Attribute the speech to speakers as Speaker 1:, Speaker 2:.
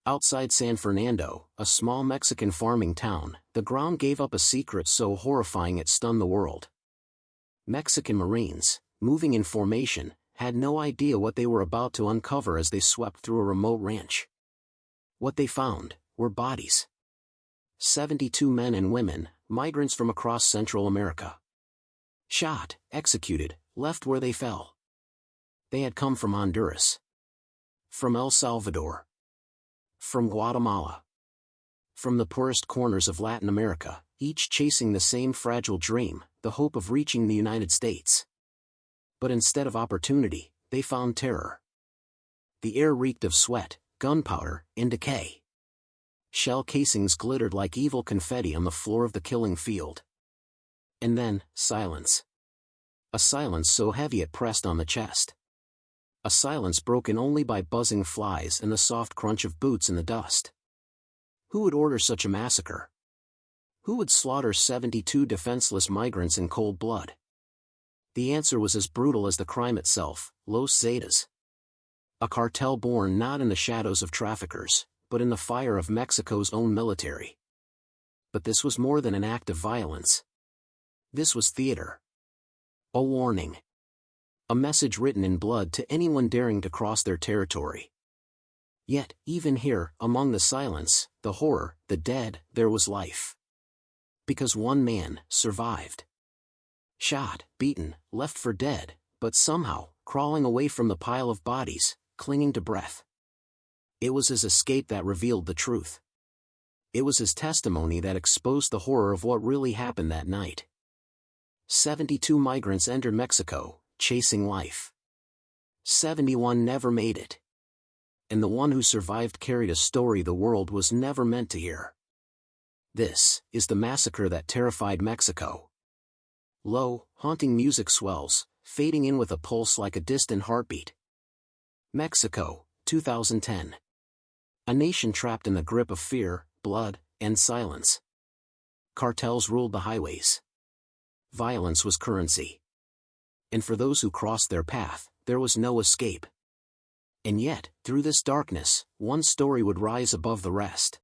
Speaker 1: Outside San Fernando, a small Mexican farming town, the ground gave up a secret so horrifying it stunned the world. Mexican Marines, moving in formation, had no idea what they were about to uncover as they swept through a remote ranch. What they found were bodies. 72 men and women, migrants from across Central America. Shot, executed, left where they fell. They had come from Honduras. From El Salvador. From Guatemala. From the poorest corners of Latin America, each chasing the same fragile dream, the hope of reaching the United States. But instead of opportunity, they found terror. The air reeked of sweat, gunpowder, and decay. Shell casings glittered like evil confetti on the floor of the killing field. And then, silence. A silence so heavy it pressed on the chest. A silence broken only by buzzing flies and the soft crunch of boots in the dust. Who would order such a massacre? Who would slaughter 72 defenseless migrants in cold blood? The answer was as brutal as the crime itself: Los Zetas. A cartel born not in the shadows of traffickers, but in the fire of Mexico's own military. But this was more than an act of violence. This was theater. A warning. A message written in blood to anyone daring to cross their territory. Yet, even here, among the silence, the horror, the dead, there was life. Because one man survived. Shot, beaten, left for dead, but somehow, crawling away from the pile of bodies, clinging to breath. It was his escape that revealed the truth. It was his testimony that exposed the horror of what really happened that night. 72 migrants entered Mexico, chasing life. 71 never made it. And the one who survived carried a story the world was never meant to hear. This is the massacre that terrified Mexico. Low, haunting music swells, fading in with a pulse like a distant heartbeat. Mexico, 2010. A nation trapped in the grip of fear, blood, and silence. Cartels ruled the highways. Violence was currency. And for those who crossed their path, there was no escape. And yet, through this darkness, one story would rise above the rest.